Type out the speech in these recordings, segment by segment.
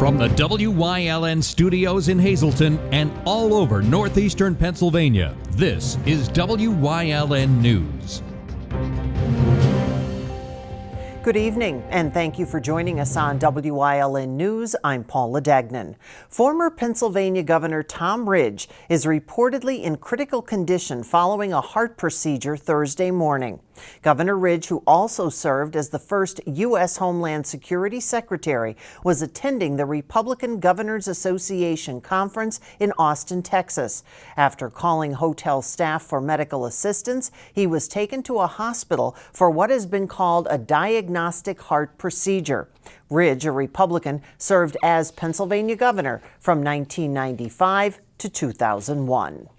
From the WYLN studios in Hazleton and all over northeastern Pennsylvania, this is WYLN News. Good evening, and thank you for joining us on WYLN News. I'm Paula Dagnan. Former Pennsylvania Governor Tom Ridge is reportedly in critical condition following a heart procedure Thursday morning. Governor Ridge, who also served as the first U.S. Homeland Security Secretary, was attending the Republican Governors Association conference in Austin, Texas. After calling hotel staff for medical assistance, he was taken to a hospital for what has been called a diagnostic heart procedure. Ridge, a Republican, served as Pennsylvania governor from 1995 to 2001.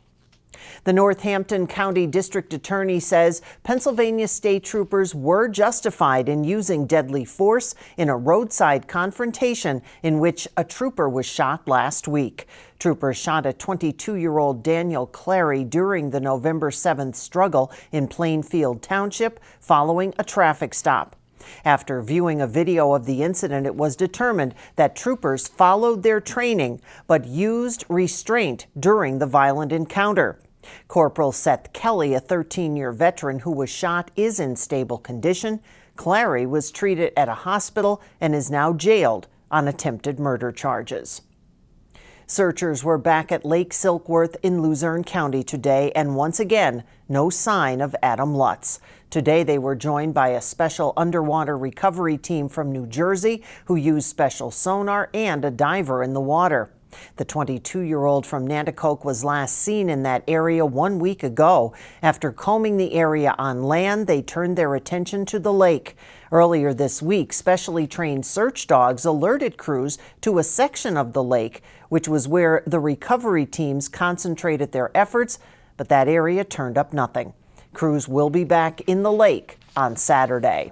The Northampton County District Attorney says Pennsylvania state troopers were justified in using deadly force in a roadside confrontation in which a trooper was shot last week. Troopers shot a 22-year-old Daniel Clary during the November 7th struggle in Plainfield Township following a traffic stop. After viewing a video of the incident, it was determined that troopers followed their training but used restraint during the violent encounter. Corporal Seth Kelly, a 13-year veteran who was shot, is in stable condition. Clary was treated at a hospital and is now jailed on attempted murder charges. Searchers were back at Lake Silkworth in Luzerne County today, and once again, no sign of Adam Lutz. Today, they were joined by a special underwater recovery team from New Jersey who used special sonar and a diver in the water. The 22-year-old from Nanticoke was last seen in that area 1 week ago. After combing the area on land, they turned their attention to the lake. Earlier this week, specially trained search dogs alerted crews to a section of the lake, which was where the recovery teams concentrated their efforts, but that area turned up nothing. Crews will be back in the lake on Saturday.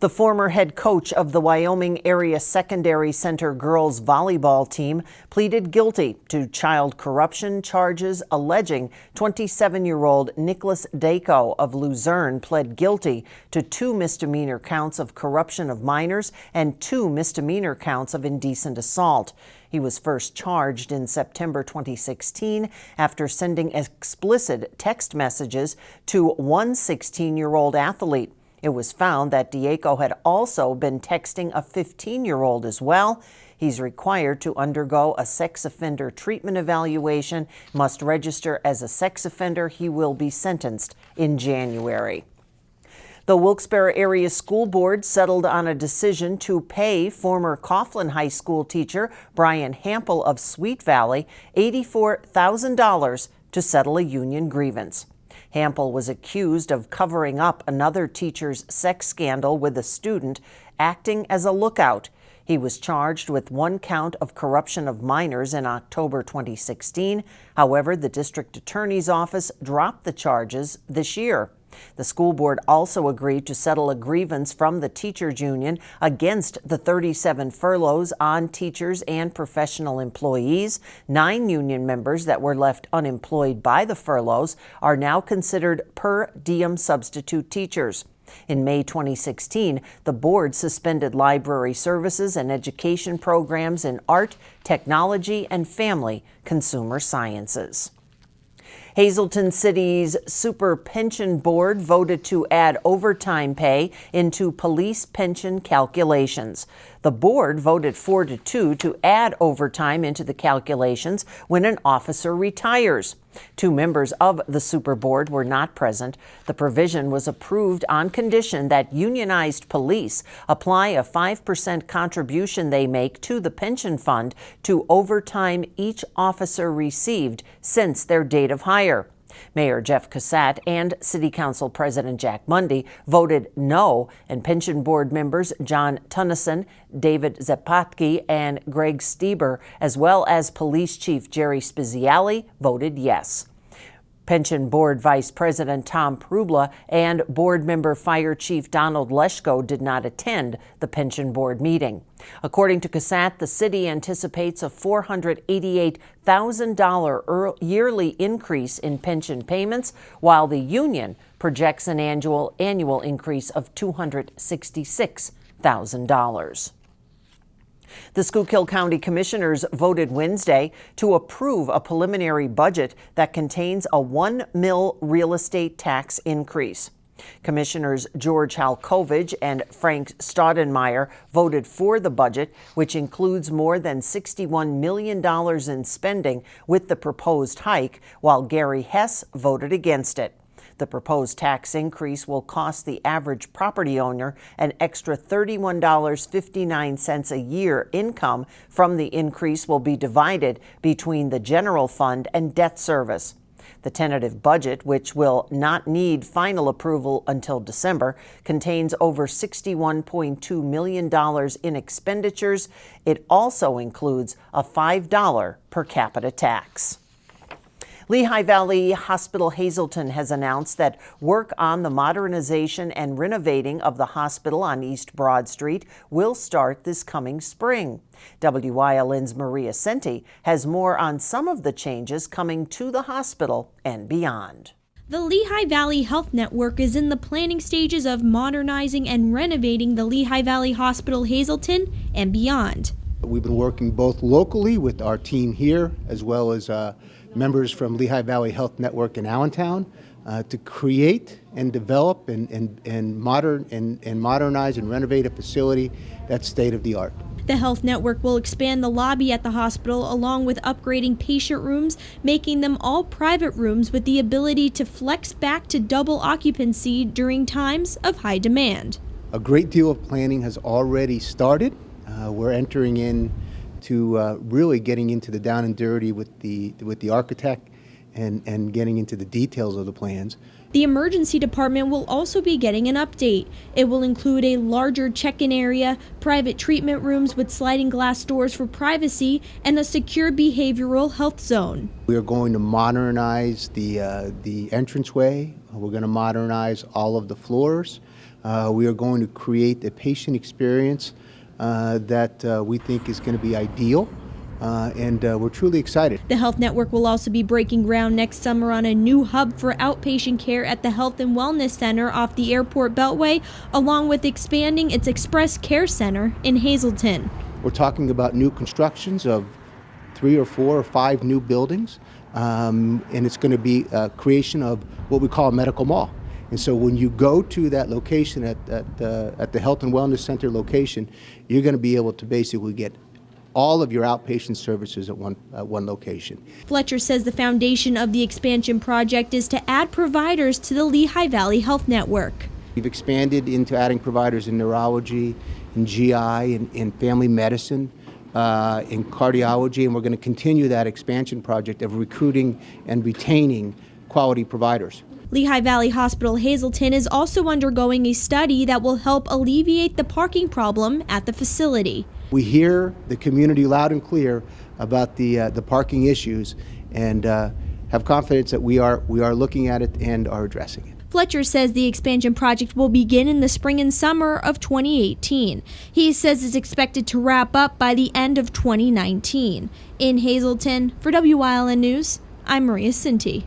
The former head coach of the Wyoming Area Secondary Center girls volleyball team pleaded guilty to child corruption charges alleging 27-year-old Nicholas Dacko of Luzerne pled guilty to 2 misdemeanor counts of corruption of minors and 2 misdemeanor counts of indecent assault. He was first charged in September 2016 after sending explicit text messages to one 16-year-old athlete. It was found that Dacko had also been texting a 15-year-old as well. He's required to undergo a sex offender treatment evaluation, must register as a sex offender. He will be sentenced in January. The Wilkes-Barre Area School Board settled on a decision to pay former Coughlin High School teacher Brian Hampel of Sweet Valley $84,000 to settle a union grievance. Hampel was accused of covering up another teacher's sex scandal with a student, acting as a lookout. He was charged with 1 count of corruption of minors in October 2016. However, the district attorney's office dropped the charges this year. The school board also agreed to settle a grievance from the teachers union against the 37 furloughs on teachers and professional employees. 9 union members that were left unemployed by the furloughs are now considered per diem substitute teachers. In May 2016, the board suspended library services and education programs in art, technology, and family consumer sciences. Hazleton City's Super Pension Board voted to add overtime pay into police pension calculations. The board voted 4-2 to add overtime into the calculations when an officer retires. 2 members of the Super Board were not present. The provision was approved on condition that unionized police apply a 5% contribution they make to the pension fund to overtime each officer received since their date of hire. Mayor Jeff Cassatt and City Council President Jack Mundy voted no, and pension board members John Tunnison, David Zapotki, and Greg Stieber, as well as Police Chief Jerry Speziali, voted yes. Pension Board Vice President Tom Prubla and Board Member Fire Chief Donald Leschko did not attend the Pension Board meeting. According to Cassatt, the city anticipates a $488,000 yearly increase in pension payments, while the union projects an annual increase of $266,000. The Schuylkill County Commissioners voted Wednesday to approve a preliminary budget that contains a $1 million real estate tax increase. Commissioners George Halkovich and Frank Staudenmeyer voted for the budget, which includes more than $61 million in spending with the proposed hike, while Gary Hess voted against it. The proposed tax increase will cost the average property owner an extra $31.59 a year. Income from the increase will be divided between the general fund and debt service. The tentative budget, which will not need final approval until December, contains over $61.2 million in expenditures. It also includes a $5 per capita tax. Lehigh Valley Hospital Hazleton has announced that work on the modernization and renovating of the hospital on East Broad Street will start this coming spring. WYLN's Maria Senti has more on some of the changes coming to the hospital and beyond. The Lehigh Valley Health Network is in the planning stages of modernizing and renovating the Lehigh Valley Hospital Hazleton and beyond. We've been working both locally with our team here as well as members from Lehigh Valley Health Network in Allentown to create and develop and modernize and renovate a facility that's state of the art. The health network will expand the lobby at the hospital along with upgrading patient rooms, making them all private rooms with the ability to flex back to double occupancy during times of high demand. A great deal of planning has already started. We're entering in to really getting into the down and dirty with the architect and getting into the details of the plans. The emergency department will also be getting an update. It will include a larger check-in area, private treatment rooms with sliding glass doors for privacy, and a secure behavioral health zone. We are going to modernize the entranceway. We're going to modernize all of the floors. We are going to create a patient experience that we think is going to be ideal, and we're truly excited. The health network will also be breaking ground next summer on a new hub for outpatient care at the Health and Wellness Center off the Airport Beltway, along with expanding its Express Care Center in Hazleton. We're talking about new constructions of 3 or 4 or 5 new buildings, and it's going to be a creation of what we call a medical mall. And so when you go to that location at the Health and Wellness Center location, you're going to be able to basically get all of your outpatient services at one location. Fletcher says the foundation of the expansion project is to add providers to the Lehigh Valley Health Network. We've expanded into adding providers in neurology, in GI, in family medicine, in cardiology, and we're going to continue that expansion project of recruiting and retaining quality providers. Lehigh Valley Hospital Hazleton is also undergoing a study that will help alleviate the parking problem at the facility. We hear the community loud and clear about the parking issues and have confidence that we are looking at it and are addressing it. Fletcher says the expansion project will begin in the spring and summer of 2018. He says it's expected to wrap up by the end of 2019. In Hazleton, for WYLN News, I'm Maria Sinti.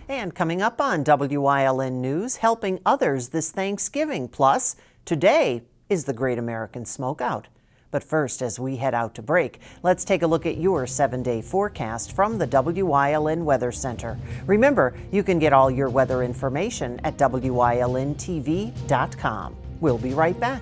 And coming up on WYLN News, helping others this Thanksgiving. Plus, today is the Great American Smokeout. But first, as we head out to break, let's take a look at your 7-day forecast from the WYLN Weather Center. Remember, you can get all your weather information at WYLNTV.com. We'll be right back.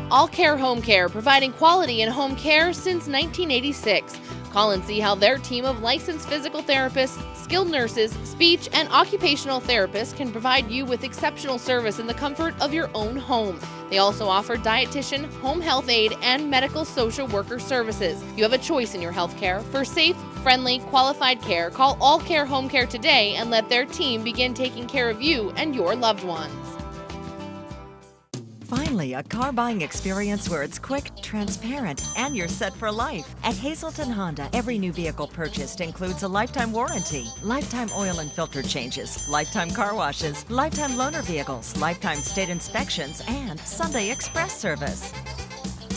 All Care Home Care, providing quality in home care since 1986. Call and see how their team of licensed physical therapists, skilled nurses, speech, and occupational therapists can provide you with exceptional service in the comfort of your own home. They also offer dietitian, home health aide, and medical social worker services. You have a choice in your health care. For safe, friendly, qualified care, call All Care Home Care today and let their team begin taking care of you and your loved ones. Finally, a car buying experience where it's quick, transparent, and you're set for life. At Hazelton Honda, every new vehicle purchased includes a lifetime warranty, lifetime oil and filter changes, lifetime car washes, lifetime loaner vehicles, lifetime state inspections, and Sunday express service.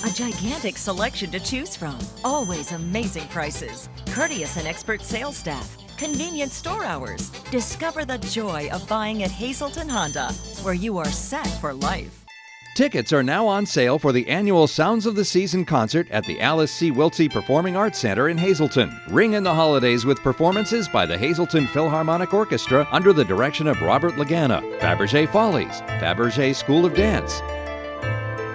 A gigantic selection to choose from, always amazing prices, courteous and expert sales staff, convenient store hours. Discover the joy of buying at Hazelton Honda, where you are set for life. Tickets are now on sale for the annual Sounds of the Season concert at the Alice C. Wiltsey Performing Arts Center in Hazleton. Ring in the holidays with performances by the Hazleton Philharmonic Orchestra under the direction of Robert Lagana, Fabergé Follies, Fabergé School of Dance.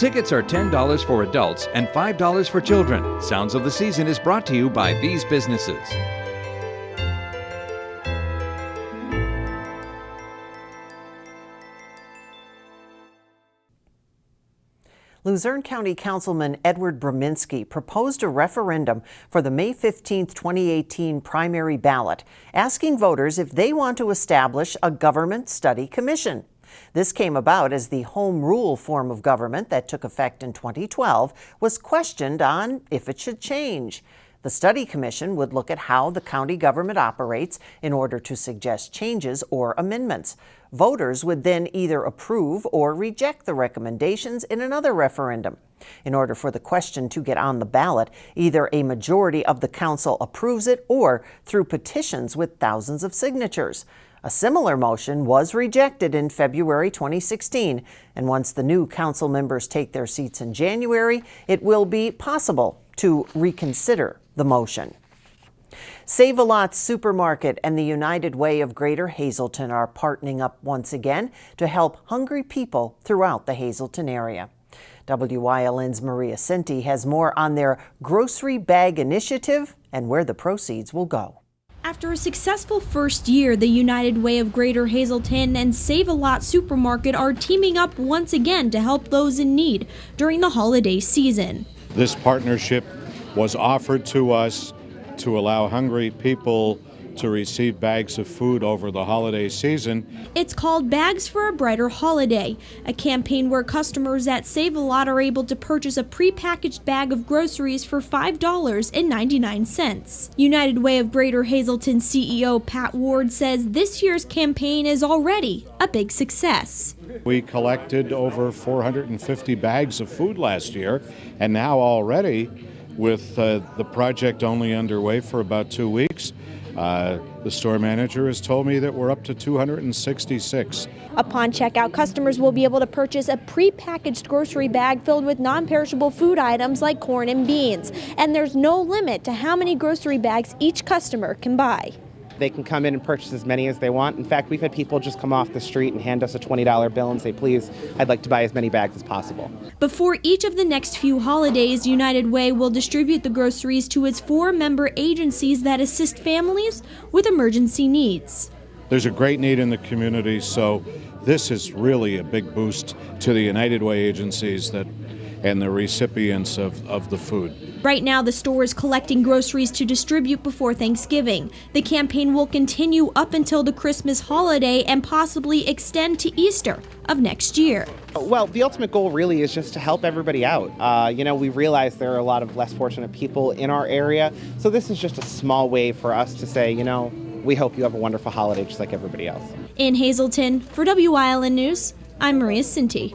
Tickets are $10 for adults and $5 for children. Sounds of the Season is brought to you by these businesses. Luzerne County Councilman Edward Brominski proposed a referendum for the May 15, 2018 primary ballot, asking voters if they want to establish a government study commission. This came about as the home rule form of government that took effect in 2012 was questioned on if it should change. The study commission would look at how the county government operates in order to suggest changes or amendments. Voters would then either approve or reject the recommendations in another referendum. In order for the question to get on the ballot, either a majority of the council approves it or through petitions with thousands of signatures. A similar motion was rejected in February 2016, and once the new council members take their seats in January, it will be possible to reconsider the motion. Save-A-Lot Supermarket and the United Way of Greater Hazleton are partnering up once again to help hungry people throughout the Hazleton area. WYLN's Maria Cinti has more on their grocery bag initiative and where the proceeds will go. After a successful first year, the United Way of Greater Hazleton and Save-A-Lot Supermarket are teaming up once again to help those in need during the holiday season. This partnership was offered to us to allow hungry people to receive bags of food over the holiday season. It's called Bags for a Brighter Holiday, a campaign where customers at Save-A-Lot are able to purchase a prepackaged bag of groceries for $5.99. United Way of Greater Hazleton CEO Pat Ward says this year's campaign is already a big success. We collected over 450 bags of food last year, and now already, with the project only underway for about 2 weeks, the store manager has told me that we're up to 266. Upon checkout, customers will be able to purchase a prepackaged grocery bag filled with non-perishable food items like corn and beans. And there's no limit to how many grocery bags each customer can buy. They can come in and purchase as many as they want. In fact, we've had people just come off the street and hand us a $20 bill and say, please, I'd like to buy as many bags as possible. Before each of the next few holidays, United Way will distribute the groceries to its 4 member agencies that assist families with emergency needs. There's a great need in the community, so this is really a big boost to the United Way agencies and the recipients of the food. Right now, the store is collecting groceries to distribute before Thanksgiving. The campaign will continue up until the Christmas holiday and possibly extend to Easter of next year. Well, the ultimate goal really is just to help everybody out. We realize there are a lot of less fortunate people in our area, so this is just a small way for us to say, we hope you have a wonderful holiday just like everybody else. In Hazleton, for WYLN News, I'm Maria Cinti.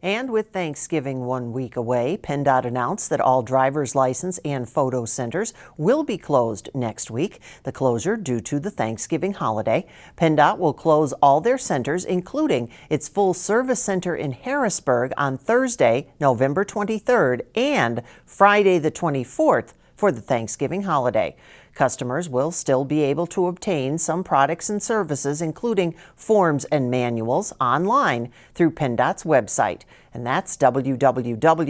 And with Thanksgiving 1 week away, PennDOT announced that all driver's license and photo centers will be closed next week. The closure due to the Thanksgiving holiday. PennDOT will close all their centers, including its full service center in Harrisburg on Thursday, November 23rd and Friday the 24th for the Thanksgiving holiday. Customers will still be able to obtain some products and services, including forms and manuals, online through PennDOT's website, and that's www.dmv.pa.gp.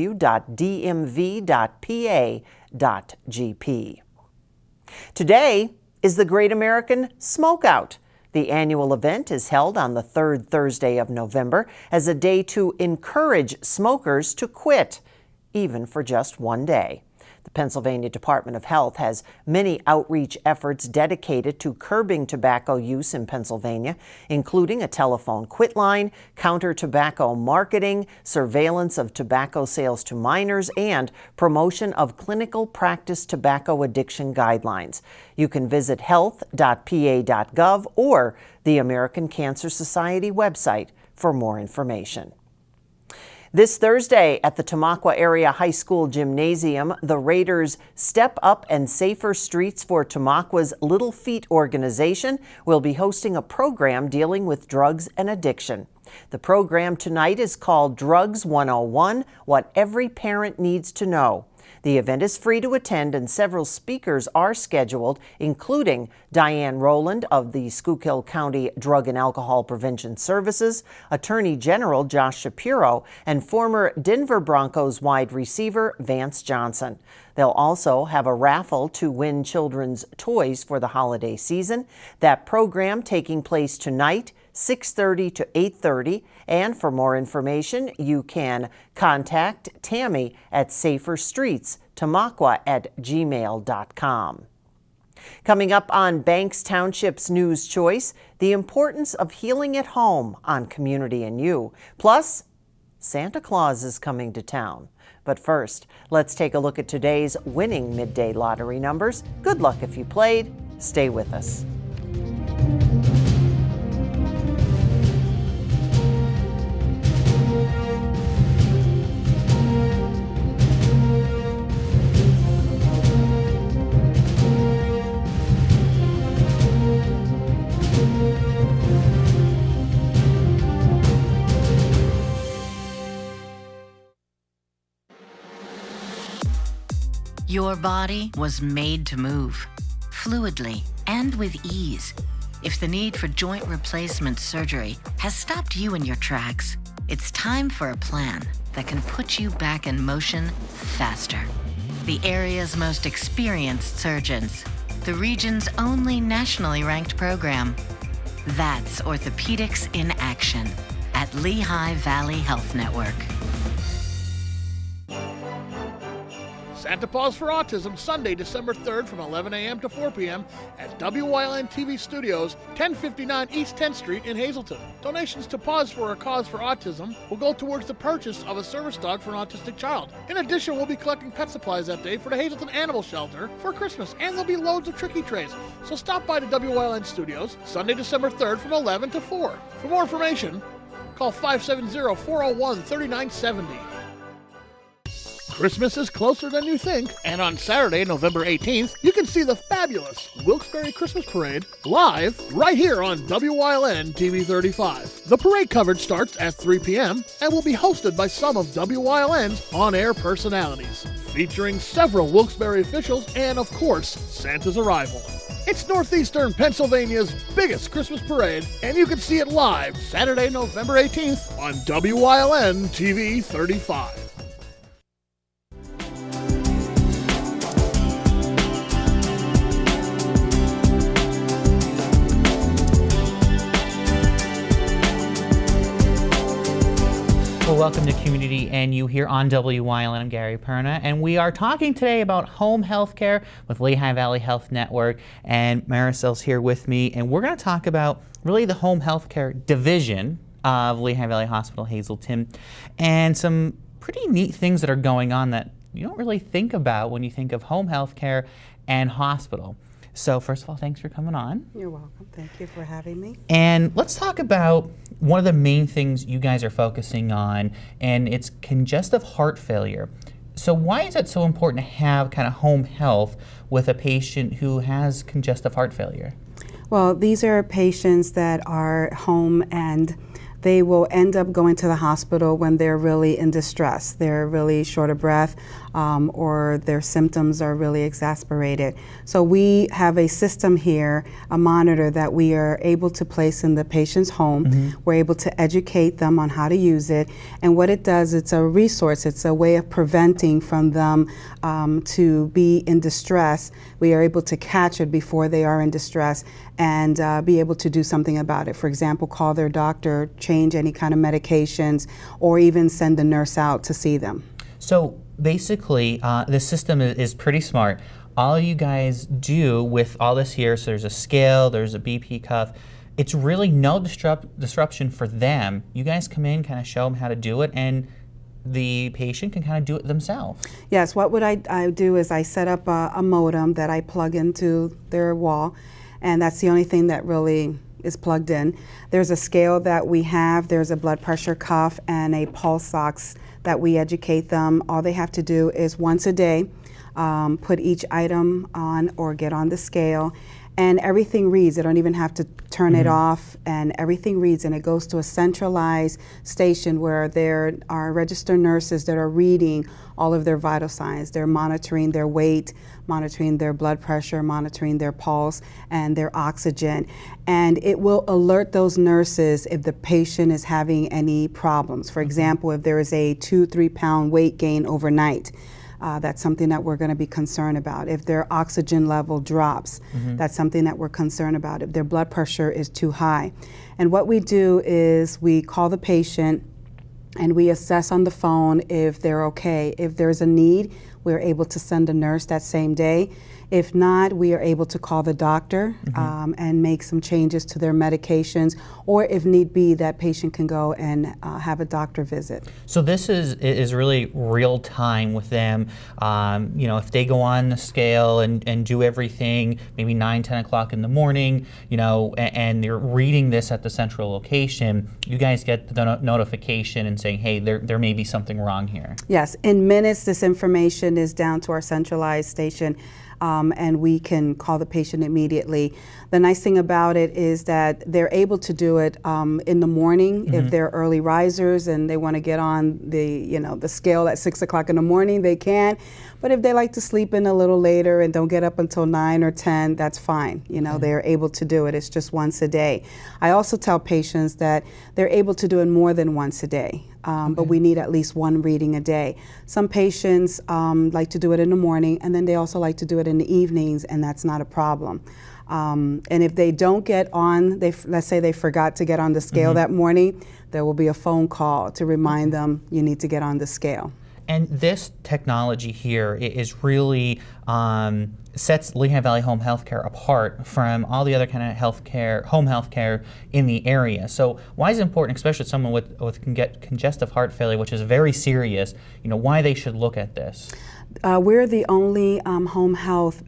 Today is the Great American Smokeout. The annual event is held on the third Thursday of November as a day to encourage smokers to quit, even for just one day. The Pennsylvania Department of Health has many outreach efforts dedicated to curbing tobacco use in Pennsylvania, including a telephone quit line, counter tobacco marketing, surveillance of tobacco sales to minors, and promotion of clinical practice tobacco addiction guidelines. You can visit health.pa.gov or the American Cancer Society website for more information. This Thursday at the Tamaqua Area High School Gymnasium, the Raiders' Step Up and Safer Streets for Tamaqua's Little Feet organization will be hosting a program dealing with drugs and addiction. The program tonight is called Drugs 101, What Every Parent Needs to Know. The event is free to attend and several speakers are scheduled, including Diane Rowland of the Schuylkill County Drug and Alcohol Prevention Services, Attorney General Josh Shapiro, and former Denver Broncos wide receiver Vance Johnson. They'll also have a raffle to win children's toys for the holiday season. That program taking place tonight, 6:30 to 8:30. And for more information, you can contact Tammy at saferstreetstamaqua@gmail.com. Coming up on Banks Township's News Choice, the importance of healing at home on Community and You. Plus, Santa Claus is coming to town. But first, let's take a look at today's winning midday lottery numbers. Good luck if you played. Stay with us. Your body was made to move, fluidly and with ease. If the need for joint replacement surgery has stopped you in your tracks, it's time for a plan that can put you back in motion faster. The area's most experienced surgeons, the region's only nationally ranked program. That's Orthopedics in Action at Lehigh Valley Health Network. Santa Paws for Autism, Sunday, December 3rd from 11 a.m. to 4 p.m. at Wyln TV Studios, 1059 East 10th Street in Hazleton. Donations to Paws for a Cause for Autism will go towards the purchase of a service dog for an autistic child. In addition, we'll be collecting pet supplies that day for the Hazleton Animal Shelter for Christmas, and there'll be loads of tricky trays. So stop by the Wyln Studios, Sunday, December 3rd from 11 to 4. For more information, call 570-401-3970. Christmas is closer than you think, and on Saturday, November 18th, you can see the fabulous Wilkes-Barre Christmas Parade live right here on WYLN TV 35. The parade coverage starts at 3 p.m. and will be hosted by some of WYLN's on-air personalities, featuring several Wilkes-Barre officials and, of course, Santa's arrival. It's Northeastern Pennsylvania's biggest Christmas parade, and you can see it live Saturday, November 18th on WYLN TV 35. Well, welcome to Community and You here on WYLN. I'm Gary Perna, and we are talking today about home health care with Lehigh Valley Health Network, and Maricel's here with me, and we're going to talk about really the home health care division of Lehigh Valley Hospital Hazleton and some pretty neat things that are going on that you don't really think about when you think of home health care and hospital. So first of all, thanks for coming on. You're welcome. Thank you for having me. And let's talk about one of the main things you guys are focusing on, and it's congestive heart failure. So why is it so important to have kind of home health with a patient who has congestive heart failure? Well, these are patients that are home and they will end up going to the hospital when they're really in distress. They're really short of breath or their symptoms are really exasperated. So we have a system here, a monitor that we are able to place in the patient's home. Mm-hmm. We're able to educate them on how to use it. And what it does, it's a resource. It's a way of preventing from them to be in distress. We are able to catch it before they are in distress and be able to do something about it. For example, call their doctor, change any kind of medications, or even send the nurse out to see them. So basically, the system is pretty smart. All you guys do with all this here, so there's a scale, there's a BP cuff, it's really no disruption for them. You guys come in, kind of show them how to do it, and the patient can kind of do it themselves. Yes, what would I do is I set up a modem that I plug into their wall, and that's the only thing that really is plugged in. There's a scale that we have, there's a blood pressure cuff, and a pulse ox that we educate them. All they have to do is once a day put each item on or get on the scale, and everything reads. They don't even have to turn it off, and everything reads, and it goes to a centralized station where there are registered nurses that are reading all of their vital signs. They're monitoring their weight, monitoring their blood pressure, monitoring their pulse and their oxygen. And it will alert those nurses if the patient is having any problems. For example, if there is a 2-3 pound weight gain overnight, that's something that we're going to be concerned about. If their oxygen level drops, that's something that we're concerned about. If their blood pressure is too high. And what we do is we call the patient and we assess on the phone if they're okay. If there's a need, we're able to send a nurse that same day. If not, we are able to call the doctor and make some changes to their medications, or if need be, that patient can go and have a doctor visit. So this is really real time with them. You know, if they go on the scale and do everything, maybe 9, 10 o'clock in the morning, you know, and they're reading this at the central location, you guys get the notification and saying, hey, there may be something wrong here. Yes, in minutes, this information is down to our centralized station. And we can call the patient immediately. The nice thing about it is that they're able to do it in the morning. If they're early risers and they want to get on the scale at 6 o'clock in the morning, they can. But if they like to sleep in a little later and don't get up until 9 or 10, that's fine. You know, they're able to do it. It's just once a day. I also tell patients that they're able to do it more than once a day. But we need at least one reading a day. Some patients like to do it in the morning, and then they also like to do it in the evenings, and that's not a problem. And if they don't get on, let's say they forgot to get on the scale that morning, there will be a phone call to remind them you need to get on the scale. And this technology here is really sets Lehigh Valley Home Healthcare apart from all the other kind of home healthcare in the area. So why is it important, especially someone with congestive heart failure, which is very serious, you know, why they should look at this? We're the only home health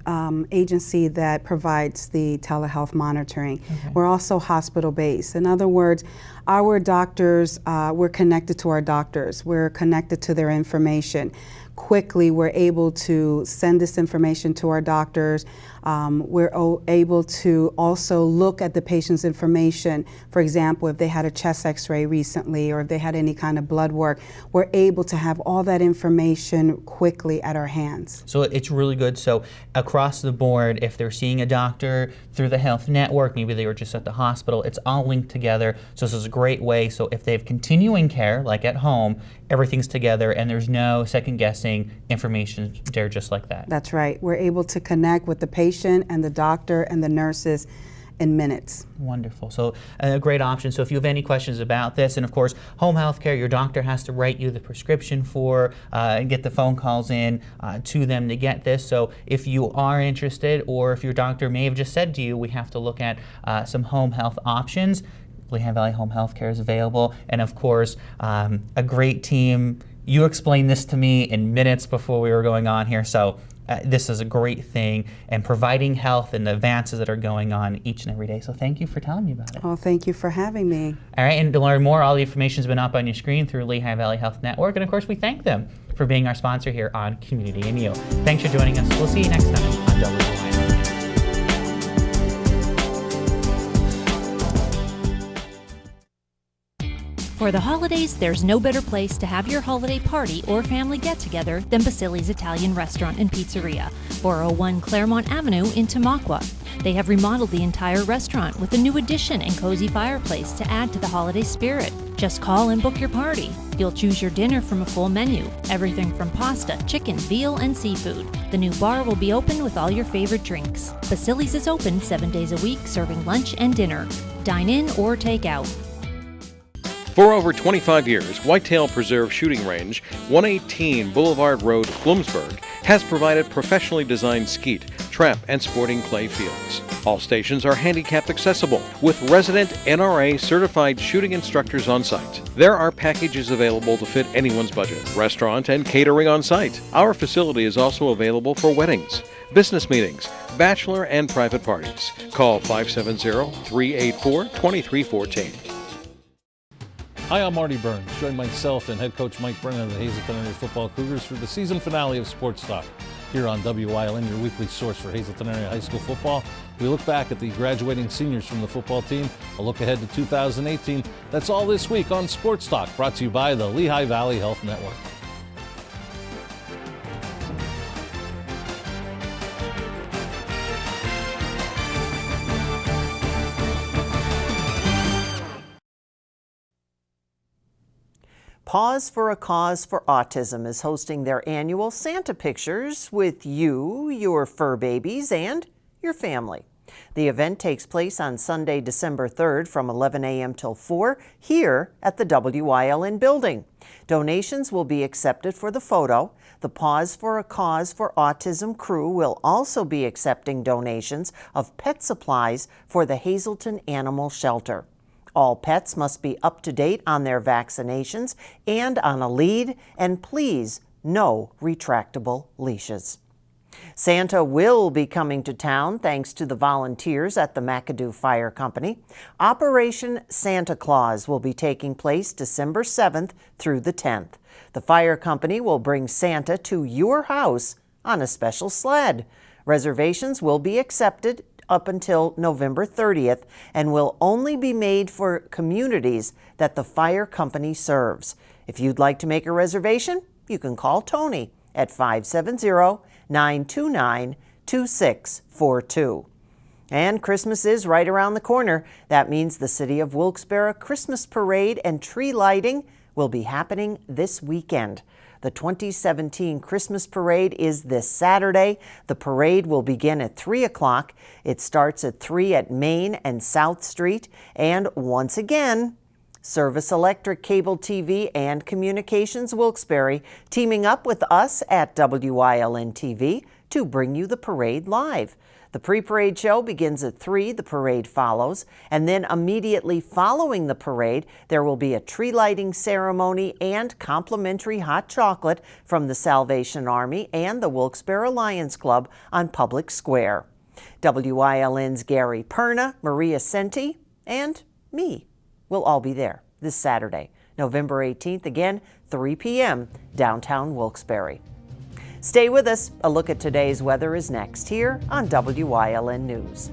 agency that provides the telehealth monitoring. We're also hospital-based. In other words, our doctors, we're connected to our doctors. We're connected to their information. Quickly, we're able to send this information to our doctors. We're able to also look at the patient's information. For example, if they had a chest x-ray recently or if they had any kind of blood work, we're able to have all that information quickly at our hands. So it's really good. So across the board, if they're seeing a doctor through the health network, maybe they were just at the hospital, it's all linked together. So this is a great way. So if they have continuing care, like at home, everything's together and there's no second guessing, information there just like that. That's right. We're able to connect with the patient and the doctor and the nurses in minutes. Wonderful. So a great option. So if you have any questions about this, and of course, home health care, your doctor has to write you the prescription for and get the phone calls in to them to get this. So if you are interested, or if your doctor may have just said to you, we have to look at some home health options, Lehigh Valley Home Health Care is available. And of course, a great team. You explained this to me in minutes before we were going on here. So this is a great thing, and providing health and the advances that are going on each and every day. So thank you for telling me about it. Oh, thank you for having me. All right, and to learn more, all the information has been up on your screen through Lehigh Valley Health Network. And of course, we thank them for being our sponsor here on Community and You. Thanks for joining us. We'll see you next time on WYL. For the holidays, there's no better place to have your holiday party or family get-together than Basili's Italian Restaurant and Pizzeria, 401 Claremont Avenue in Tamaqua. They have remodeled the entire restaurant with a new addition and cozy fireplace to add to the holiday spirit. Just call and book your party. You'll choose your dinner from a full menu, everything from pasta, chicken, veal, and seafood. The new bar will be open with all your favorite drinks. Basili's is open 7 days a week, serving lunch and dinner. Dine in or take out. For over 25 years, Whitetail Preserve Shooting Range, 118 Boulevard Road, Bloomsburg, has provided professionally designed skeet, trap, and sporting clay fields. All stations are handicapped accessible, with resident NRA certified shooting instructors on site. There are packages available to fit anyone's budget, restaurant and catering on site. Our facility is also available for weddings, business meetings, bachelor and private parties. Call 570-384-2314. Hi, I'm Marty Burns. Join myself and head coach Mike Brennan of the Hazleton Area Football Cougars for the season finale of Sports Talk. Here on Wyln, your weekly source for Hazleton Area High School football. We look back at the graduating seniors from the football team, a look ahead to 2018. That's all this week on Sports Talk, brought to you by the Lehigh Valley Health Network. Pause for a Cause for Autism is hosting their annual Santa Pictures with you, your fur babies, and your family. The event takes place on Sunday, December 3rd from 11 a.m. till 4 here at the Wyln building. Donations will be accepted for the photo. The Pause for a Cause for Autism crew will also be accepting donations of pet supplies for the Hazleton Animal Shelter. All pets must be up to date on their vaccinations and on a lead, and please, no retractable leashes. Santa will be coming to town thanks to the volunteers at the McAdoo Fire Company. Operation Santa Claus will be taking place December 7th through the 10th. The fire company will bring Santa to your house on a special sled. Reservations will be accepted up until November 30th and will only be made for communities that the fire company serves. If you'd like to make a reservation, you can call Tony at 570-929-2642. And Christmas is right around the corner. That means the City of Wilkes-Barre Christmas Parade and tree lighting will be happening this weekend. The 2017 Christmas Parade is this Saturday. The parade will begin at 3 o'clock. It starts at 3 at Main and South Street. And once again, Service Electric Cable TV and Communications Wilkes-Barre teaming up with us at WYLN TV to bring you the parade live. The pre-parade show begins at 3, the parade follows, and then immediately following the parade, there will be a tree lighting ceremony and complimentary hot chocolate from the Salvation Army and the Wilkes-Barre Lions Club on Public Square. WYLN's Gary Perna, Maria Senti, and me will all be there this Saturday, November 18th, again, 3 p.m., downtown Wilkes-Barre. Stay with us. A look at today's weather is next here on WYLN News.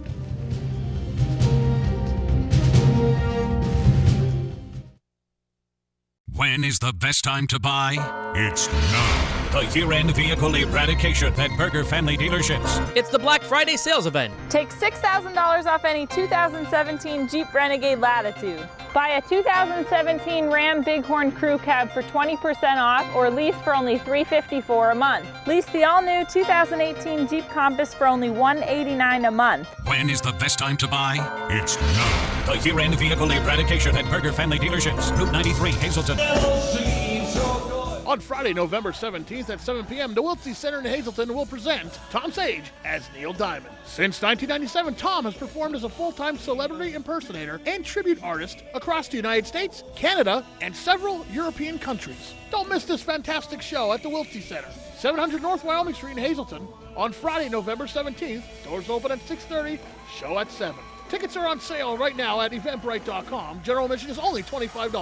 When is the best time to buy? It's now. The year-end vehicle eradication at Berger Family Dealerships. It's the Black Friday sales event. Take $6,000 off any 2017 Jeep Renegade Latitude. Buy a 2017 Ram Bighorn Crew Cab for 20% off or lease for only $354 a month. Lease the all-new 2018 Jeep Compass for only $189 a month. When is the best time to buy? It's now. The year-end vehicle eradication at Berger Family Dealerships. Route 93, Hazleton. On Friday, November 17th at 7 p.m., the Wiltsey Center in Hazleton will present Tom Sage as Neil Diamond. Since 1997, Tom has performed as a full-time celebrity impersonator and tribute artist across the United States, Canada, and several European countries. Don't miss this fantastic show at the Wiltsey Center, 700 North Wyoming Street in Hazleton, on Friday, November 17th. Doors open at 6:30, show at 7. Tickets are on sale right now at eventbrite.com. General admission is only $25.